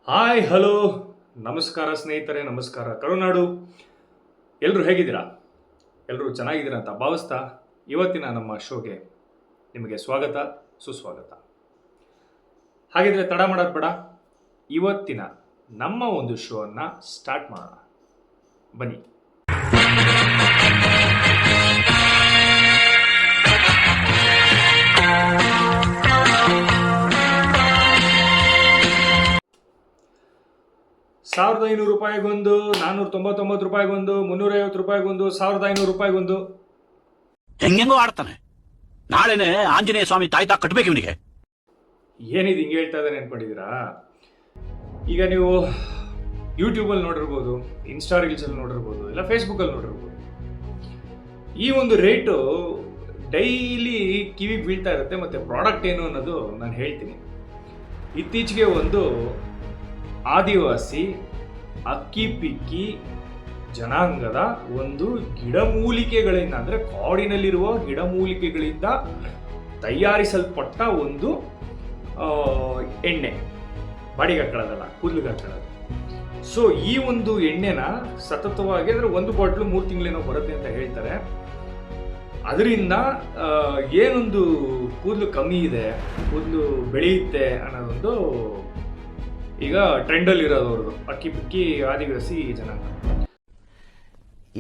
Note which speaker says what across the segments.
Speaker 1: Hi hello ನಮಸ್ಕಾರ ಸ್ನೇಹಿತರೆ, ನಮಸ್ಕಾರ ಕರುನಾಡು. ಎಲ್ಲರೂ ಹೇಗಿದ್ದೀರಾ? ಎಲ್ಲರೂ ಚೆನ್ನಾಗಿದ್ದೀರಾ ಅಂತ ಭಾವಿಸ್ತಾ ಇವತ್ತಿನ ನಮ್ಮ ಶೋಗೆ ನಿಮಗೆ ಸ್ವಾಗತ, ಸುಸ್ವಾಗತ. ಹಾಗಿದ್ರೆ ತಡ ಮಾಡೋದು ಬೇಡ, ಇವತ್ತಿನ ನಮ್ಮ ಒಂದು ಶೋವನ್ನು ಸ್ಟಾರ್ಟ್ ಮಾಡೋಣ. ಬನ್ನಿ. ₹1,500 ₹499 ₹350 ₹1,500
Speaker 2: ಹೆಂಗೆಂಗೋ ಆಡ್ತಾನೆ. ನಾಳೆನೆ ಆಂಜನೇಯ ಸ್ವಾಮಿ ತಾಯ್ತಾ ಕಟ್ಬೇಕು ಇವನಿಗೆ.
Speaker 1: ಏನಿದು ಹಿಂಗೆ ಹೇಳ್ತಾ ಇದ್ದಾನೆ ಅನ್ಕೊಂಡಿದ್ದೀರಾ? ಈಗ ನೀವು ಯೂಟ್ಯೂಬಲ್ಲಿ ನೋಡಿರ್ಬೋದು, ಇನ್ಸ್ಟಾ ರೀಲ್ಸಲ್ಲಿ ನೋಡಿರ್ಬೋದು, ಇಲ್ಲ ಫೇಸ್ಬುಕ್ಕಲ್ಲಿ ನೋಡಿರ್ಬೋದು. ಈ ಒಂದು ರೇಟು ಡೈಲಿ ಕಿವಿಗೆ ಬೀಳ್ತಾ ಇರುತ್ತೆ. ಮತ್ತು ಪ್ರಾಡಕ್ಟ್ ಏನು ಅನ್ನೋದು ನಾನು ಹೇಳ್ತೀನಿ. ಇತ್ತೀಚೆಗೆ ಒಂದು ಆದಿವಾಸಿ ಅಕ್ಕಿ-ಪಿಕ್ಕಿ ಜನಾಂಗದ ಒಂದು ಗಿಡಮೂಲಿಕೆಗಳಿಂದ, ಅಂದರೆ ಕಾಡಿನಲ್ಲಿರುವ ಗಿಡಮೂಲಿಕೆಗಳಿಂದ ತಯಾರಿಸಲ್ಪಟ್ಟ ಒಂದು ಎಣ್ಣೆ, ಬಾಡಿಗೆ ಹಾಕೊಳ್ಳೋದಲ್ಲ, ಕೂದಲಿಗೆ ಹಾಕೊಳ್ಳೋದು. ಸೊ ಈ ಒಂದು ಎಣ್ಣೆನ ಸತತವಾಗಿ, ಅಂದರೆ ಒಂದು ಬಾಟ್ಲು 3 ತಿಂಗಳೇನೋ ಬರುತ್ತೆ ಅಂತ ಹೇಳ್ತಾರೆ. ಅದರಿಂದ ಏನೊಂದು ಕೂದಲು ಕಮ್ಮಿ ಇದೆ, ಕೂದಲು ಬೆಳೆಯುತ್ತೆ ಅನ್ನೋದೊಂದು ಈಗ ಟ್ರೆಂಡಲ್ಲಿ ಇರೋದವ್ರದ್ದು ಅಕ್ಕಿ-ಪಿಕ್ಕಿ ಆದಿವಾಸಿ ಜನಾಂಗ.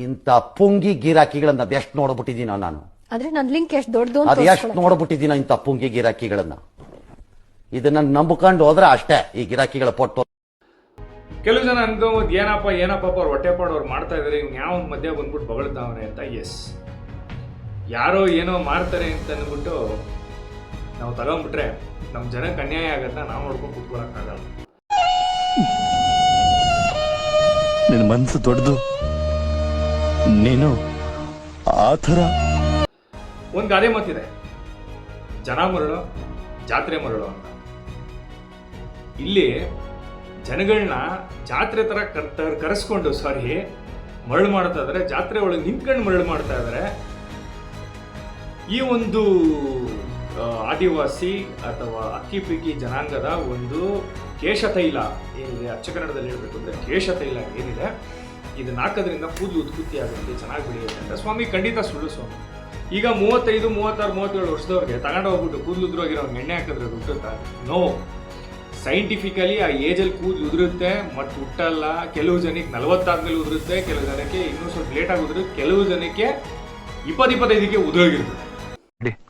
Speaker 3: ಇಂಥ ಪುಂಗಿ ಗಿರಾಕಿಗಳನ್ನ ಅದೆಷ್ಟು ನೋಡ್ಬಿಟ್ಟಿದ್ದೀನೋ ನಾನು.
Speaker 4: ಆದ್ರೆ ನನ್ನ ಲಿಂಕ್ ಎಷ್ಟು ದೊಡ್ಡದು ಅಂತ
Speaker 3: ಅದೆಷ್ಟು ನೋಡ್ಬಿಟ್ಟಿದ್ದೀನೋ ಇಂಥ ಪುಂಗಿ ಗಿರಾಕಿಗಳನ್ನ. ಇದನ್ನ ನಂಬಿಕೊಂಡು ಹೋದ್ರೆ ಅಷ್ಟೇ ಈ ಗಿರಾಕಿಗಳ ಪೊಟ್ಟು.
Speaker 1: ಕೆಲವು ಜನ ಅನ್ಕೋಬೋದು, ಏನಪ್ಪ ಅವ್ರು ಹೊಟ್ಟೆಪಾಡು ಅವ್ರು ಮಾಡ್ತಾ ಇದಾರೆ, ಇವ್ನು ಯಾವ ಮಧ್ಯೆ ಬಂದ್ಬಿಟ್ಟು ಬಗಳ್ತಾವನೆ ಅಂತ. ಎಸ್, ಯಾರೋ ಏನೋ ಮಾಡ್ತಾರೆ ಅಂತ ಅಂದ್ಬಿಟ್ಟು ನಾವು ತಗೊಂಡ್ಬಿಟ್ರೆ ನಮ್ಮ ಜನಕ್ಕೆ ಅನ್ಯಾಯ ಆಗತ್ತ, ನಾವು ನೋಡ್ಕೊಂಡು ಕೂತ್ಕೊಳಕ್ಕಾಗಲ್ಲ.
Speaker 2: ನಿನ್ನ ಮನಸ್ಸು ದೊಡ್ಡದು, ನೀನು ಆ ಥರ.
Speaker 1: ಒಂದು ಗಾದೆ ಮಾತಿದೆ, ಜನ ಮರಳು ಜಾತ್ರೆ ಮರಳು ಅಂತ. ಇಲ್ಲಿ ಜನಗಳನ್ನ ಜಾತ್ರೆ ತರ ಕರೆಸ್ಕೊಂಡು ಮರಳು ಮಾಡ್ತಾ ಇದಾರೆ, ಜಾತ್ರೆ ಒಳಗೆ ನಿಂತ್ಕೊಂಡು ಮರಳು ಮಾಡ್ತಾ ಇದಾರೆ. ಈ ಒಂದು ಆದಿವಾಸಿ ಅಥವಾ ಅಕ್ಕಿ-ಪಿಕ್ಕಿ ಜನಾಂಗದ ಒಂದು ಕೇಶತೈಲ ಏನಿದೆ, ಅಚ್ಚ ಕನ್ನಡದಲ್ಲಿ ಹೇಳ್ಬೇಕು ಅಂದರೆ ಕೇಶತೈಲ ಏನಿದೆ, ಇದನ್ನ ಹಾಕೋದ್ರಿಂದ ಕೂದಲು ಉತ್ಪತ್ತಿ ಆಗುತ್ತೆ, ಚೆನ್ನಾಗಿ ಬೆಳೆಯುತ್ತೆ ಅಂತ. ಸ್ವಾಮಿ, ಖಂಡಿತ ಸುಳ್ಳು ಸ್ವಾಮಿ. ಈಗ 35, 36, 37 ವರ್ಷದವ್ರಿಗೆ ತಗೊಂಡು ಹೋಗ್ಬಿಟ್ಟು ಕೂದಲು ಉದುರೋಗಿರೋ ಎಣ್ಣೆ ಹಾಕಿದ್ರೆ ಹುಟ್ಟುತ್ತಾ? ನೋ. ಸೈಂಟಿಫಿಕಲಿ ಆ ಏಜಲ್ಲಿ ಕೂದಲು ಉದುರುತ್ತೆ ಮತ್ತು ಹುಟ್ಟಲ್ಲ. ಕೆಲವು ಜನಕ್ಕೆ 40 ಆದ್ಮೇಲೆ ಉದುರುತ್ತೆ, ಕೆಲವು ಜನಕ್ಕೆ ಇನ್ನೂ ಸ್ವಲ್ಪ ಲೇಟಾಗಿ ಉದುರುತ್ತೆ, ಕೆಲವು ಜನಕ್ಕೆ 20-25ಕ್ಕೆ ಉದುರೋಗಿರುತ್ತೆ.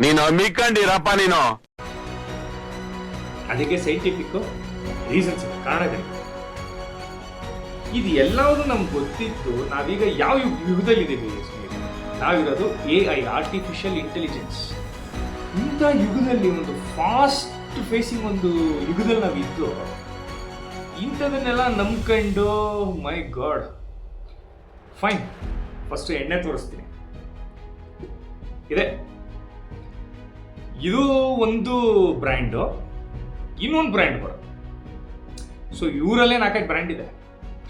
Speaker 2: ನೀನು ಅಮ್ಮಿಕೊಂಡಿರಪ್ಪ ನೀನು.
Speaker 1: ಅದಕ್ಕೆ ಸೈಂಟಿಫಿಕ್ ರೀಸನ್ಸ್, ಕಾರಣಗಳು. ಇದು ಎಲ್ಲವೂ ನಮ್ಗೆ ಗೊತ್ತಿತ್ತು. ನಾವೀಗ ಯಾವ ಯುಗದಲ್ಲಿದ್ದೀವಿ? ನಾವಿರೋದು AI, ಆರ್ಟಿಫಿಷಿಯಲ್ ಇಂಟೆಲಿಜೆನ್ಸ್. ಇಂಥ ಯುಗದಲ್ಲಿ, ಒಂದು ಫಾಸ್ಟ್ ಫೇಸಿಂಗ್ ಒಂದು ಯುಗದಲ್ಲಿ ನಾವಿದ್ದು ಇಂಥದನ್ನೆಲ್ಲ ನಂಬ್ಕೊಂಡು, ಮೈ ಗಾಡ್. ಫೈನ್, ಫಸ್ಟ್ ಎಣ್ಣೆ ತೋರಿಸ್ತೀನಿ. ಇದು ಒಂದು ಬ್ರ್ಯಾಂಡು, ಇನ್ನೊಂದು ಬ್ರ್ಯಾಂಡ್ ಬರೋದು. ಸೊ ಇವರಲ್ಲೇ 4-5 ಬ್ರ್ಯಾಂಡ್ ಇದೆ.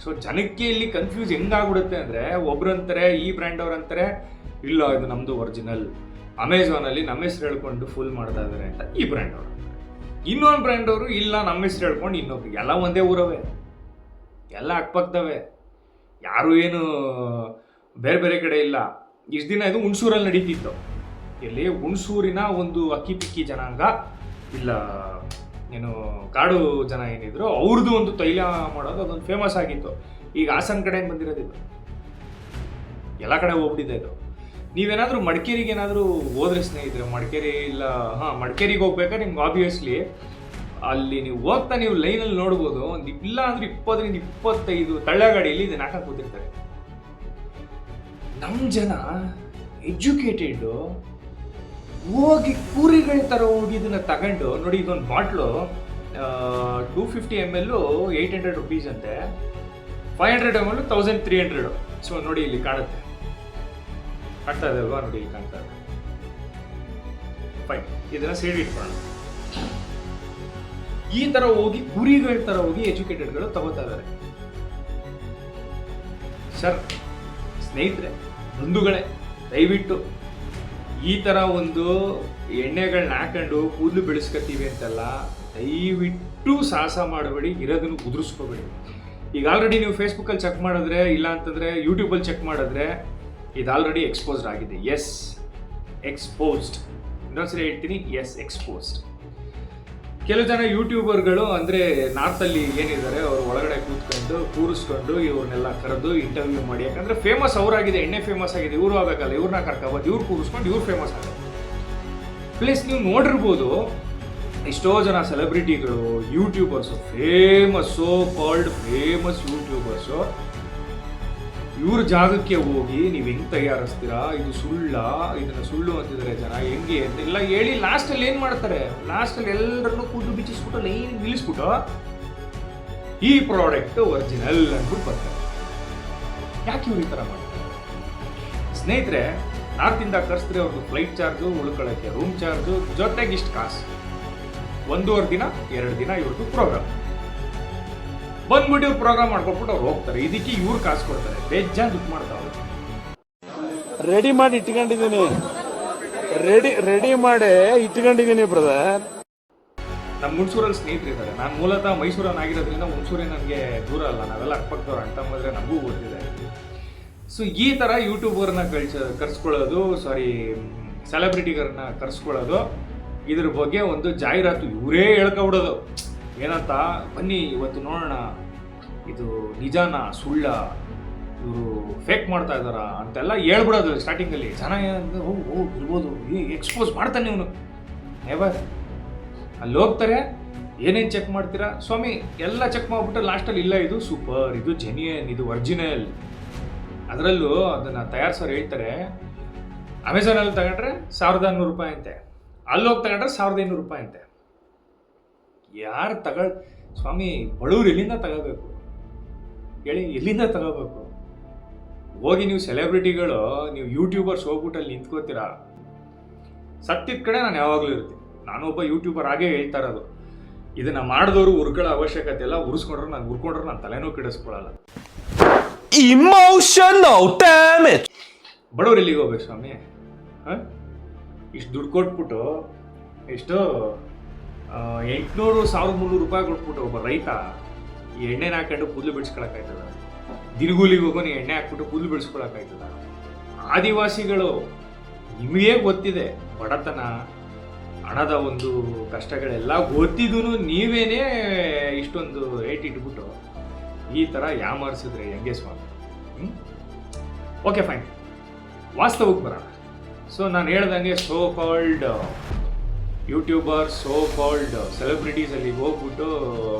Speaker 1: ಸೊ ಜನಕ್ಕೆ ಇಲ್ಲಿ ಕನ್ಫ್ಯೂಸ್ ಹೆಂಗಾಗ್ಬಿಡುತ್ತೆ ಅಂದರೆ, ಒಬ್ರಂತಾರೆ, ಈ ಬ್ರ್ಯಾಂಡ್ ಅವ್ರಂತಾರೆ ಇಲ್ಲ ಇದು ನಮ್ಮದು ಒರಿಜಿನಲ್, ಅಮೆಝಾನಲ್ಲಿ ನಮ್ಮ ಹೆಸರು ಹೇಳ್ಕೊಂಡು ಫುಲ್ ಮಾಡ್ತಾ ಇದ್ದಾರೆ ಅಂತ ಈ ಬ್ರ್ಯಾಂಡ್ ಅವರು. ಇನ್ನೊಂದು ಬ್ರ್ಯಾಂಡ್ ಅವರು ಇಲ್ಲ ನಮ್ಮ ಹೆಸರು ಹೇಳ್ಕೊಂಡು ಇನ್ನೊಬ್ರಿಗೆ. ಎಲ್ಲ ಒಂದೇ ಊರವೇ, ಎಲ್ಲ ಅಕ್ಕಪಕ್ಕದವೇ, ಯಾರು ಏನು ಬೇರೆ ಬೇರೆ ಕಡೆ ಇಲ್ಲ. ಇಷ್ಟು ದಿನ ಇದು ಹುಣಸೂರಲ್ಲಿ ನಡೀತಿತ್ತು. ಇಲ್ಲಿ ಹುಣಸೂರಿನ ಒಂದು ಅಕ್ಕಿ-ಪಿಕ್ಕಿ ಜನಾಂಗ, ಇಲ್ಲ ಏನು ಕಾಡು ಜನ ಏನಿದ್ರು, ಅವ್ರದ್ದು ಒಂದು ತೈಲ ಮಾಡೋದು ಅದೊಂದು ಫೇಮಸ್ ಆಗಿತ್ತು. ಈಗ ಹಾಸನ ಕಡೆಯಿಂದ ಬಂದಿರೋದಿಲ್ಲ, ಎಲ್ಲ ಕಡೆ ಹೋಗ್ಬಿಟ್ಟಿದೆ ಇದು. ನೀವೇನಾದರೂ ಮಡಿಕೇರಿಗೆ ಏನಾದರೂ ಹೋದ್ರೆ ಸ್ನೇಹಿತರೆ, ಮಡಿಕೇರಿ ಇಲ್ಲ ಮಡಿಕೇರಿಗೆ ಹೋಗ್ಬೇಕಾದ್ರೆ ನಿಮ್ಗೆ ಆಬ್ವಿಯಸ್ಲಿ ಅಲ್ಲಿ ನೀವು ಹೋಗ್ತಾ ನೀವು ಲೈನಲ್ಲಿ ನೋಡ್ಬೋದು, ಒಂದು ಇಲ್ಲ ಅಂದ್ರೆ 20-25 ತಳ್ಳಗಾಡಿಯಲ್ಲಿ ಇದನ್ನ ಹಾಕಕ್ಕೆ ಕೂತಿರ್ತಾರೆ. ನಮ್ಮ ಜನ ಎಜುಕೇಟೆಡ್ ಹೋಗಿ ಕೂರಿಗಳ ಥರ ಹೋಗಿ ಇದನ್ನು ತಗೊಂಡು ನೋಡಿ. ಇದೊಂದು ಬಾಟ್ಲು 250 ml ₹800 ಅಂತೆ, 500 ml $1,300. ಸೊ ನೋಡಿ, ಇಲ್ಲಿ ಕಾಣುತ್ತೆ, ಕಾಣ್ತಾ ಇದೆ ಅಲ್ವಾ? ನೋಡಿ, ಇಲ್ಲಿ ಕಾಣ್ತಾ ಇದೆ. ಫೈನ್, ಇದನ್ನ ಸೇರಿ ಇಟ್ಕೊಳ್ಳೋಣ. ಈ ಥರ ಹೋಗಿ ಕುರಿಗಳ ಥರ ಹೋಗಿ ಎಜುಕೇಟೆಡ್ಗಳು ತಗೋತಾ ಇದ್ದಾರೆ. ಸರ್, ಸ್ನೇಹಿತರೆ, ಬಂಧುಗಳೇ, ದಯವಿಟ್ಟು ಈ ಥರ ಒಂದು ಎಣ್ಣೆಗಳನ್ನ ಹಾಕೊಂಡು ಕೂದಲು ಬೆಳೆಸ್ಕೊತೀವಿ ಅಂತೆಲ್ಲ ದಯವಿಟ್ಟು ಒಟ್ಟು ಸಾಹಸ ಮಾಡಬೇಡಿ, ಇರೋದನ್ನು ಉದುರಿಸ್ಕೋಬೇಡಿ. ಈಗ ಆಲ್ರೆಡಿ ನೀವು ಫೇಸ್ಬುಕ್ಕಲ್ಲಿ ಚೆಕ್ ಮಾಡಿದ್ರೆ, ಇಲ್ಲ ಅಂತಂದರೆ ಯೂಟ್ಯೂಬಲ್ಲಿ ಚೆಕ್ ಮಾಡಿದ್ರೆ ಇದು ಆಲ್ರೆಡಿ ಎಕ್ಸ್ಪೋಸ್ಡ್ ಆಗಿದೆ. Yes, exposed. ಇನ್ನೊಂದ್ಸರಿ ಹೇಳ್ತೀನಿ, ಎಸ್, ಎಕ್ಸ್ಪೋಸ್ಡ್. ಕೆಲವು ಜನ ಯೂಟ್ಯೂಬರ್ಗಳು ಅಂದರೆ ನಾರ್ತಲ್ಲಿ ಏನಿದ್ದಾರೆ ಅವರು ಒಳಗಡೆ ಕೂರಿಸ್ಕೊಂಡು ಇವ್ರನ್ನೆಲ್ಲ ಕರೆದು ಇಂಟರ್ವ್ಯೂ ಮಾಡಿ, ಯಾಕಂದರೆ ಫೇಮಸ್ ಅವರಾಗಿದೆ, ಎಣ್ಣೆ ಫೇಮಸ್ ಆಗಿದೆ, ಇವರು ಆಗಬೇಕಲ್ಲ, ಇವ್ರನ್ನ ಕರ್ಕೋಬೋದು, ಇವ್ರು ಕೂರಿಸ್ಕೊಂಡು ಇವ್ರು ಫೇಮಸ್ ಆಗುತ್ತೆ. ಪ್ಲಸ್ ನೀವು ನೋಡಿರ್ಬೋದು ಎಷ್ಟೋ ಜನ ಸೆಲೆಬ್ರಿಟಿಗಳು, YouTubers, famous, called famous YouTubers, ಇವ್ರ ಜಾಗಕ್ಕೆ ಹೋಗಿ ನೀವು ಹೆಂಗೆ ತಯಾರಿಸ್ತೀರಾ, ಇದು ಇದನ್ನು ಸುಳ್ಳು ಅಂತಿದ್ದಾರೆ ಜನ, ಹೆಂಗೆ ಅಂತೆಲ್ಲ ಹೇಳಿ ಲಾಸ್ಟಲ್ಲಿ ಏನು ಮಾಡ್ತಾರೆ, ಲಾಸ್ಟಲ್ಲಿ ಎಲ್ಲರನ್ನೂ ಕೂದಲು ಬಿಚ್ಚಿಸ್ಬಿಟ್ಟು ಲೈನ್ ನಿಲ್ಲಿಸ್ಬಿಟ್ಟು ಈ ಪ್ರಾಡಕ್ಟ್ ಒರಿಜಿನಲ್ ಅಂದ್ಬಿಟ್ಟು ಬರ್ತಾರೆ. ಯಾಕೆ ಇವ್ರು ಈ ಥರ ಮಾಡ್ತಾರೆ? ಸ್ನೇಹಿತರೆ, ನಾರ್ತಿಂದ ಕರೆಸಿದ್ರೆ ಅವ್ರದ್ದು ಫ್ಲೈಟ್ ಚಾರ್ಜು, ಉಳ್ಕೊಳ್ಳೋಕ್ಕೆ ರೂಮ್ ಚಾರ್ಜು, ಜೊತೆಗೆ ಇಷ್ಟು ಕಾಸು. 1.5 ದಿನ 2 ದಿನ ಇವ್ರದ್ದು ಪ್ರೋಗ್ರಾಮ್ ಬಂದ್ಬಿಟ್ಟು ಪ್ರೋಗ್ರಾಮ್ ಮಾಡ್ಕೊಟ್ಬಿಟ್ಟು ಅವ್ರು ಹೋಗ್ತಾರೆ. ಇದಕ್ಕೆ ಇವ್ರು ಕಾಸು ಕೊಡ್ತಾರೆ, ಬೇಜಾನ್ ದುಡ್ಡು ಮಾಡ್ತಾವ್ರು.
Speaker 5: ರೆಡಿ ಮಾಡಿ ಇಟ್ಕೊಂಡಿದ್ದೀನಿ, ರೆಡಿ ಮಾಡಿ ಇಟ್ಕೊಂಡಿದ್ದೀನಿ ಬ್ರದರ್.
Speaker 1: ನಮ್ಮ ಹುಣಸೂರಲ್ಲಿ ಸ್ನೇಹಿತರಿದ್ದಾರೆ. ನಾನು ಮೂಲತಃ ಮೈಸೂರನ್ನಾಗಿರೋದ್ರಿಂದ ಹುಣಸೂರೇ ನನಗೆ ದೂರ ಅಲ್ಲ, ನಾವೆಲ್ಲ ಅಕ್ಕಪಕ್ಕದವ್ರು, ಅಣ್ಣ ತಮ್ಮಂದ್ರೆ ನಮಗೂ ಗೊತ್ತಿದೆ. ಸೊ ಈ ಥರ ಯೂಟ್ಯೂಬರ್ನ ಕರ್ಸ್ಕೊಳ್ಳೋದು, ಸೆಲೆಬ್ರಿಟಿಗರನ್ನ ಕರ್ಸ್ಕೊಳ್ಳೋದು, ಇದ್ರ ಬಗ್ಗೆ ಒಂದು ಜಾಹೀರಾತು ಇವರೇ ಹೇಳ್ಕೊಬಿಡೋದು. ಏನಂತ, ಬನ್ನಿ ಇವತ್ತು ನೋಡೋಣ ಇದು ನಿಜಾನ ಸುಳ್ಳ, ಇವರು ಫೇಕ್ ಮಾಡ್ತಾ ಇದ್ದಾರ ಅಂತೆಲ್ಲ ಹೇಳ್ಬಿಡೋದು ಸ್ಟಾರ್ಟಿಂಗಲ್ಲಿ. ಜನ ಏನಂದ್ರೆ ಇರ್ಬೋದು, ಎಕ್ಸ್ಪೋಸ್ ಮಾಡ್ತಾನೆ ಇವನು. ನೆವರ್. ಅಲ್ಲಿ ಹೋಗ್ತಾರೆ, ಏನೇನು ಚೆಕ್ ಮಾಡ್ತೀರಾ ಸ್ವಾಮಿ, ಎಲ್ಲ ಚೆಕ್ ಮಾಡಿಬಿಟ್ಟು ಲಾಸ್ಟಲ್ಲಿ ಇಲ್ಲ ಇದು ಸೂಪರ್, ಇದು ಜೆನ್ಯೂನ್, ಇದು ಒರಿಜಿನಲ್. ಅದರಲ್ಲೂ ಅದನ್ನು ತಯಾರಿಸೋರು ಹೇಳ್ತಾರೆ, ಅಮೆಝಾನಲ್ಲಿ ತಗೊಂಡ್ರೆ 1,100 ರೂಪಾಯಿ ಅಂತೆ, ಅಲ್ಲಿ ಹೋಗಿ ತಗೊಂಡ್ರೆ 1,500 ರೂಪಾಯಿ ಅಂತೆ. ಯಾರು ಸ್ವಾಮಿ, ಬಡವ್ರು ಎಲ್ಲಿಂದ ತಗೋಬೇಕು ಹೇಳಿ, ಎಲ್ಲಿಂದ ತಗೋಬೇಕು? ಹೋಗಿ ನೀವು ಸೆಲೆಬ್ರಿಟಿಗಳು, ನೀವು ಯೂಟ್ಯೂಬರ್ಸ್ ಹೋಗ್ಬಿಟ್ಟು ಅಲ್ಲಿ ನಿಂತ್ಕೋತೀರಾ. ಸತ್ತಿದ ಕಡೆ ನಾನು ಯಾವಾಗಲೂ ಇರ್ತೀನಿ. ನಾನೊಬ್ಬ ಯೂಟ್ಯೂಬರ್ ಆಗೇ ಹೇಳ್ತಾ ಇರೋದು. ಇದನ್ನು ಮಾಡಿದವರು ಉರ್ಕೊಳ್ಳೋ ಅವಶ್ಯಕತೆ ಇಲ್ಲ. ಉರ್ಸ್ಕೊಂಡ್ರೆ ನಾನು ತಲೆನೂ ಕೆಡಿಸ್ಕೊಳ್ಳಲ್ಲ.
Speaker 5: Emotional damage.
Speaker 1: ಬಡವ್ರು ಎಲ್ಲಿಗೆ ಹೋಗ್ಬೇಕು ಸ್ವಾಮಿ? ಇಷ್ಟು ದುಡ್ಡು ಕೊಟ್ಬಿಟ್ಟು, ಎಷ್ಟು 800, 1,300 ರೂಪಾಯಿ ಕೊಟ್ಬಿಟ್ಟು ಒಬ್ಬ ರೈತ ಈ ಎಣ್ಣೆನ ಹಾಕೊಂಡು ಕೂದಲು ಬಿಡಿಸ್ಕೊಳಕ್ಕಾಯ್ತದ? ದಿನಗೂಲಿಗೆ ಹೋಗೋ ನೀವು ಎಣ್ಣೆ ಹಾಕ್ಬಿಟ್ಟು ಕೂದಲು ಬಿಡಿಸ್ಕೊಳಕ್ಕಾಯ್ತದ? ಆದಿವಾಸಿಗಳು, ನಿಮಗೇ ಗೊತ್ತಿದೆ ಬಡತನ, ಹಣದ ಒಂದು ಕಷ್ಟಗಳೆಲ್ಲ ಗೊತ್ತಿದ್ದೂ ನೀವೇನೇ ಇಷ್ಟೊಂದು ಏಟ್ ಇಟ್ಬಿಟ್ಟು ಈ ಥರ ಯಾಮಾರಿಸಿದ್ರೆ ಹೆಂಗೆ ಸ್ವಾಮಿ? ಓಕೆ ಫೈನ್, ವಾಸ್ತವಕ್ಕೆ ಬರೋಣ. ಸೊ ನಾನು ಹೇಳ್ದಂಗೆ so called YouTuber, so called ಸೆಲೆಬ್ರಿಟೀಸಲ್ಲಿ ಹೋಗ್ಬಿಟ್ಟು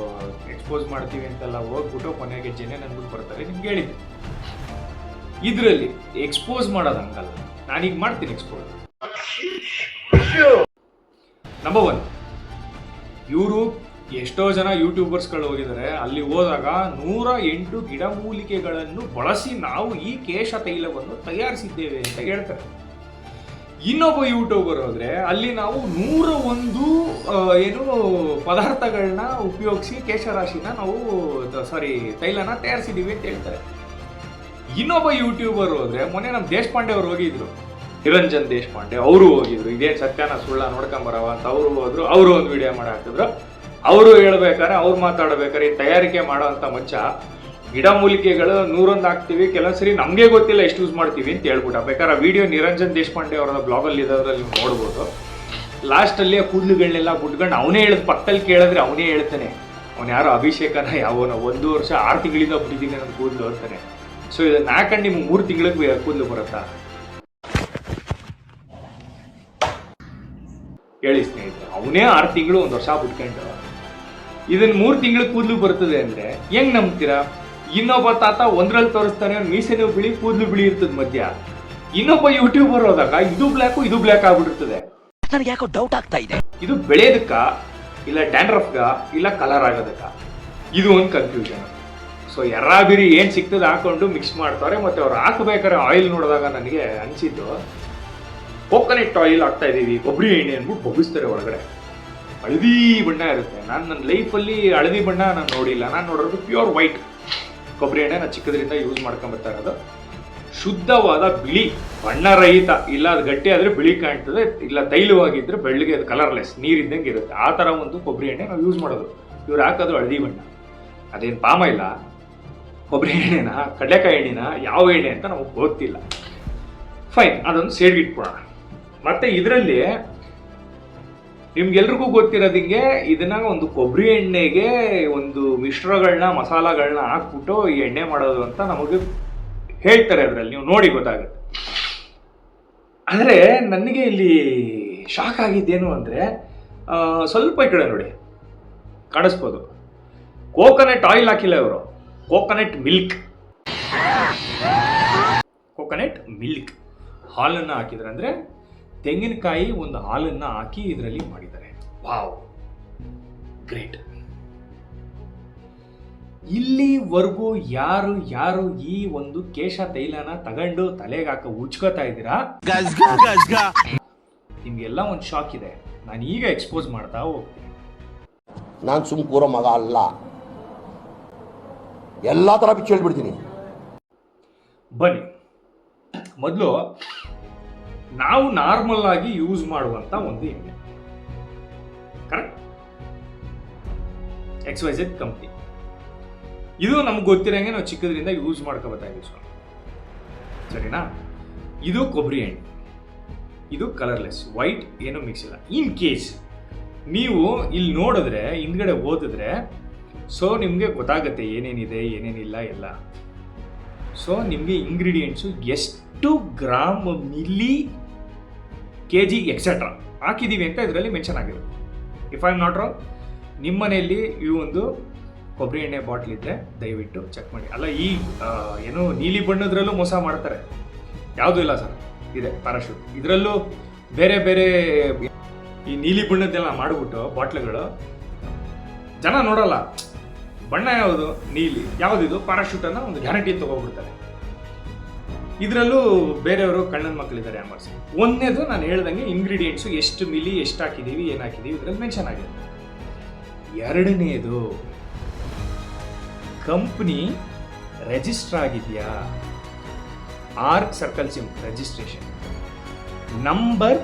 Speaker 1: ಎಕ್ಸ್ಪೋಸ್ ಮಾಡ್ತೀವಿ ಅಂತೆಲ್ಲ ಹೋಗ್ಬಿಟ್ಟು ಕೊನೆಗೆ ಜನ ಅಂದ್ಬಿಟ್ಟು ಬರ್ತಾರೆ. ನಿಮ್ಗೆ ಹೇಳಿದ್ದೆ, ಇದರಲ್ಲಿ ಎಕ್ಸ್ಪೋಸ್ ಮಾಡೋದು ಹಂಗಲ್ಲ. ನಾನೀಗ ಮಾಡ್ತೀನಿ ಎಕ್ಸ್ಪೋಸ್. ನಂಬರ್ 1, ಇವರು ಎಷ್ಟೋ ಜನ ಯೂಟ್ಯೂಬರ್ಸ್ಗಳು ಹೋಗಿದ್ದಾರೆ. ಅಲ್ಲಿ ಹೋದಾಗ 108 ಗಿಡಮೂಲಿಕೆಗಳನ್ನು ಬಳಸಿ ನಾವು ಈ ಕೇಶ ತೈಲವನ್ನು ತಯಾರಿಸಿದ್ದೇವೆ ಅಂತ ಹೇಳ್ತಾರೆ. ಇನ್ನೊಬ್ಬ ಯೂಟ್ಯೂಬರ್ ಹೋದ್ರೆ ಅಲ್ಲಿ ನಾವು 101 ಪದಾರ್ಥಗಳನ್ನ ಉಪಯೋಗಿಸಿ ಕೇಶರಾಶಿನ ನಾವು ತೈಲನ ತಯಾರಿಸಿದೀವಿ ಅಂತ ಹೇಳ್ತಾರೆ. ಇನ್ನೊಬ್ಬ ಯೂಟ್ಯೂಬರ್ ಹೋದ್ರೆ, ಮೊನ್ನೆ ನಮ್ಮ ದೇಶಪಾಂಡೆ ಅವರು ಹೋಗಿದ್ರು, ನಿರಂಜನ್ ದೇಶಪಾಂಡೆ ಅವರು ಹೋಗಿದ್ರು. ಇದೇನು ಸತ್ಯನ ಸುಳ್ಳ ನೋಡ್ಕೊಂಬರವ ಅಂತ ಅವರು ಹೋದ್ರು. ಅವರು ಒಂದು ವಿಡಿಯೋ ಮಾಡಿ ಹಾಕಿದ್ರು. ಅವರು ಹೇಳ್ಬೇಕಾದ್ರೆ, ಅವ್ರು ಮಾತಾಡ್ಬೇಕಾದ್ರೆ, ಈ ತಯಾರಿಕೆ ಮಾಡೋ ಅಂತ ಮಚ್ಚ ಗಿಡಮೂಲಿಕೆಗಳು 101 ಹಾಕ್ತೀವಿ, ಕೆಲವೊಂದ್ಸರಿ ನಮಗೆ ಗೊತ್ತಿಲ್ಲ ಎಷ್ಟು ಯೂಸ್ ಮಾಡ್ತೀವಿ ಅಂತ ಹೇಳ್ಬಿಟ್ಟ. ಬೇಕಾದ್ರೆ ಆ ವಿಡಿಯೋ ನಿರಂಜನ್ ದೇಶಪಾಂಡೆ ಅವರ ಬ್ಲಾಗಲ್ಲಿ ಇರೋದ್ರಲ್ಲಿ ನೀವು ನೋಡ್ಬೋದು. ಲಾಸ್ಟಲ್ಲಿ ಆ ಕೂದಲುಗಳನ್ನೆಲ್ಲ ಬಿಟ್ಕೊಂಡು ಅವನೇ ಪಕ್ಕದಲ್ಲಿ ಕೇಳಿದ್ರೆ ಅವನೇ ಹೇಳ್ತಾನೆ, ಅವನು ಯಾರೋ ಅಭಿಷೇಕನ ಯಾವನೋ 1 ವರ್ಷ 6 ತಿಂಗಳಿಂದ ಬಿಟ್ಟಿದ್ದೀನಿ ನನ್ನ ಕೂದಲು ಅಂತಾನೆ. ಸೊ ಇದನ್ನ ಹಾಕೊಂಡು ನಿಮ್ಗೆ 3 ತಿಂಗಳಿಗೆ ಕೂದಲು ಬರುತ್ತಾ ಹೇಳಿ ಸ್ನೇಹಿತರೆ? ಅವನೇ 6 ತಿಂಗಳು 1 ವರ್ಷ ಬಿಟ್ಕೊಂಡು ಇದನ್ನ 3 ತಿಂಗಳು ಕೂದಲು ಬರ್ತದೆ ಅಂದ್ರೆ ಹೆಂಗ್ ನಂಬ್ತೀರಾ? ಇನ್ನೊಬ್ಬ ತಾತ ಒಂದ್ರಲ್ಲಿ ತೋರಿಸ್ತಾನೆ, ಮೀಸೆನೂ ಬಿಳಿ, ಕೂದಲು ಬಿಳಿ ಇರ್ತದೆ ಮಧ್ಯ. ಇನ್ನೊಬ್ಬ ಯೂಟ್ಯೂಬರ್ ಹೋದಾಗ ಇದು ಬ್ಲ್ಯಾಕ್ ಆಗ್ಬಿಟ್ಟಿರ್ತದೆ.
Speaker 2: ನನಗೆ ಯಾಕೋ ಡೌಟ್ ಆಗ್ತಾ ಇದೆ,
Speaker 1: ಇದು ಬೆಳೆಯೋದಕ್ಕ, ಇಲ್ಲ ಡ್ಯಾಂಡ್ರಫ್ಗ, ಇಲ್ಲ ಕಲರ್ ಆಗೋದಕ್ಕ? ಇದು ಒಂದು ಕನ್ಫ್ಯೂಷನ್. ಸೊ ಎರ್ರಾಬಿರಿ ಏನು ಸಿಗ್ತದೆ ಹಾಕೊಂಡು ಮಿಕ್ಸ್ ಮಾಡ್ತಾರೆ. ಮತ್ತೆ ಅವ್ರು ಹಾಕಬೇಕಾದ್ರೆ ಆಯಿಲ್ ನೋಡಿದಾಗ ನನಗೆ ಅನಿಸಿದ್ದು, ಕೋಕೋನಟ್ ಆಯಿಲ್ ಹಾಕ್ತಾ ಇದ್ದೀವಿ, ಕೊಬ್ಬರಿ ಎಣ್ಣೆ ಅಂದ್ಬಿಟ್ಟು ಬಗ್ಗಿಸ್ತಾರೆ ಒಳಗಡೆ. ಹಳದಿ ಬಣ್ಣ ಇರುತ್ತೆ. ನನ್ನ ಲೈಫಲ್ಲಿ ಹಳದಿ ಬಣ್ಣ ನಾನು ನೋಡಿಲ್ಲ. ನಾನು ನೋಡೋದು ಪ್ಯೂರ್ ವೈಟ್ ಕೊಬ್ಬರಿ ಎಣ್ಣೆ. ನಾನು ಚಿಕ್ಕದ್ರಿಂದ ಯೂಸ್ ಮಾಡ್ಕೊಂಬರ್ತಾ ಇರೋದು. ಶುದ್ಧವಾದ ಬಿಳಿ, ಬಣ್ಣರಹಿತ. ಇಲ್ಲ ಅದು ಗಟ್ಟಿ ಆದರೆ ಬಿಳಿ ಕಾಣ್ತದೆ, ಇಲ್ಲ ತೈಲವಾಗಿದ್ದರೆ ಬೆಳ್ಳಗೆ, ಅದು ಕಲರ್ಲೆಸ್ ನೀರಿದ್ದಂಗೆ ಇರುತ್ತೆ. ಆ ಥರ ಒಂದು ಕೊಬ್ಬರಿ ಎಣ್ಣೆ ನಾವು ಯೂಸ್ ಮಾಡೋದು. ಇವ್ರು ಹಾಕೋದು ಹಳದಿ ಬಣ್ಣ. ಅದೇನು ಪಾಮ ಇಲ್ಲ, ಕೊಬ್ಬರಿ ಎಣ್ಣೆನ, ಕಡಲೆಕಾಯಿ ಎಣ್ಣೆನ, ಯಾವ ಎಣ್ಣೆ ಅಂತ ನಮಗೆ ಗೊತ್ತಿಲ್ಲ. ಫೈನ್, ಅದೊಂದು ಸೈಡ್ಗೆ ಇಟ್ಕೊಳ್ಳೋಣ. ಮತ್ತೆ ಇದರಲ್ಲಿ ನಿಮ್ಗೆಲ್ರಿಗೂ ಗೊತ್ತಿರೋದಿಂಗೆ ಇದನ್ನ ಒಂದು ಕೊಬ್ಬರಿ ಎಣ್ಣೆಗೆ ಒಂದು ಮಿಶ್ರಗಳನ್ನ, ಮಸಾಲಗಳನ್ನ ಹಾಕ್ಬಿಟ್ಟು ಈ ಎಣ್ಣೆ ಮಾಡೋದು ಅಂತ ನಮಗೆ ಹೇಳ್ತಾರೆ. ಅದರಲ್ಲಿ ನೀವು ನೋಡಿ ಗೊತ್ತಾಗುತ್ತೆ. ಆದರೆ ನನಗೆ ಇಲ್ಲಿ ಶಾಕ್ ಆಗಿದ್ದೇನು ಅಂದರೆ, ಸ್ವಲ್ಪ ಈ ಕಡೆ ನೋಡಿ, ಕಾಣಿಸ್ಬೋದು, ಕೋಕೋನಟ್ ಆಯಿಲ್ ಹಾಕಿಲ್ಲ ಇವರು, ಕೋಕೋನಟ್ ಮಿಲ್ಕ್ ಹಾಲನ್ನು ಹಾಕಿದ್ದಾರೆ. ಅಂದರೆ ತೆಂಗಿನಕಾಯಿ ಒಂದು ಹಾಲನ್ನು ಹಾಕಿ ಇದರಲ್ಲಿ ಮಾಡಿದ್ದಾರೆ. Wow, great. ಇಲ್ಲಿವರೆಗೂ ಯಾರು ಈ ಒಂದು ಕೇಶ ತೈಲನ ತಗೊಂಡು ತಲೆಗೆ ಹಾಕ ಉಚ್ಕೋತಾ ಇದ್ದೀರಾ, ನಿಮ್ಗೆಲ್ಲ ಒಂದು ಶಾಕ್ ಇದೆ. ನಾನು ಈಗ ಎಕ್ಸ್ಪೋಸ್ ಮಾಡ್ತಾ ಹೋಗ್ತೀನಿ.
Speaker 6: ನಾನು ಸುಮ್ ಕೂರೋ ಮಗ ಅಲ್ಲ, ಎಲ್ಲ ತರ ಬಿಚ್ಚಿ ಹೇಳ್ಬಿಡ್ತೀನಿ.
Speaker 1: ಬನ್ನಿ, ಮೊದಲು ನಾವು ನಾರ್ಮಲ್ ಆಗಿ ಯೂಸ್ ಮಾಡುವಂತ ಒಂದು ಎಣ್ಣೆ, ಕರೆಕ್ಟ್, XYZ ಕಂಪ್ನಿ. ಇದು ನಮ್ಗೆ ಗೊತ್ತಿರಂಗೆ ನಾವು ಚಿಕ್ಕದ್ರಿಂದ ಯೂಸ್ ಮಾಡ್ಕೋತಾ ಇದ್ದೀವಿ, ಸರಿನಾ? ಇದು ಕೊಬ್ಬರಿ ಎಣ್ಣೆ, ಇದು ಕಲರ್ಲೆಸ್, ವೈಟ್, ಏನೂ ಮಿಕ್ಸ್ ಇಲ್ಲ. ಇನ್ ಕೇಸ್ ನೀವು ಇಲ್ಲಿ ನೋಡಿದ್ರೆ, ಹಿಂದ್ಗಡೆ ಓದಿದ್ರೆ, ಸೊ ನಿಮಗೆ ಗೊತ್ತಾಗುತ್ತೆ ಏನೇನಿದೆ ಏನೇನಿಲ್ಲ ಎಲ್ಲ. ಸೊ ನಿಮಗೆ ಇಂಗ್ರೀಡಿಯೆಂಟ್ಸು ಎಷ್ಟು ಗ್ರಾಮ್, ಮಿಲಿ, kg ಎಕ್ಸೆಟ್ರಾ ಹಾಕಿದ್ದೀವಿ ಅಂತ ಇದರಲ್ಲಿ ಮೆನ್ಷನ್ ಆಗಿರುತ್ತೆ. If I am not wrong, ನಿಮ್ಮ ಮನೆಯಲ್ಲಿ ಈ ಒಂದು ಕೊಬ್ಬರಿ ಎಣ್ಣೆ ಬಾಟ್ಲ್ ಇದ್ದರೆ ದಯವಿಟ್ಟು ಚೆಕ್ ಮಾಡಿ. ಅಲ್ಲ, ಈ ಏನು ನೀಲಿ ಬಣ್ಣದ್ರಲ್ಲೂ ಮೋಸ ಮಾಡ್ತಾರೆ, ಯಾವುದೂ ಇಲ್ಲ ಸರ್, ಇದೆ ಪ್ಯಾರಾಶೂಟ್. ಇದರಲ್ಲೂ ಬೇರೆ ಬೇರೆ ಈ ನೀಲಿ ಬಣ್ಣದ್ದೆಲ್ಲ ಮಾಡಿಬಿಟ್ಟು ಬಾಟ್ಲುಗಳು, ಜನ ನೋಡಲ್ಲ ಬಣ್ಣ ಯಾವುದು ನೀಲಿ, ಯಾವುದಿದು ಪ್ಯಾರಾಶೂಟ್ ಅನ್ನೋ ಒಂದು ಗ್ಯಾರಂಟಿ ತಗೋಬಿಡ್ತಾರೆ. ಇದರಲ್ಲೂ ಬೇರೆಯವರು ಕಣ್ಣನ ಮಕ್ಕಳಿದ್ದಾರೆ ಅಂಬರ್ಸಿ. ಒಂದನೇದು ನಾನು ಹೇಳ್ದಂಗೆ ಇಂಗ್ರೀಡಿಯೆಂಟ್ಸು ಎಷ್ಟು ಮಿಲಿ, ಎಷ್ಟು ಹಾಕಿದ್ದೀವಿ, ಏನು ಹಾಕಿದ್ದೀವಿ ಇದರಲ್ಲಿ ಮೆನ್ಷನ್ ಆಗಿದೆ. ಎರಡನೇದು, ಕಂಪ್ನಿ ರಿಜಿಸ್ಟರ್ ಆಗಿದೆಯಾ, arc circle sim registration. Number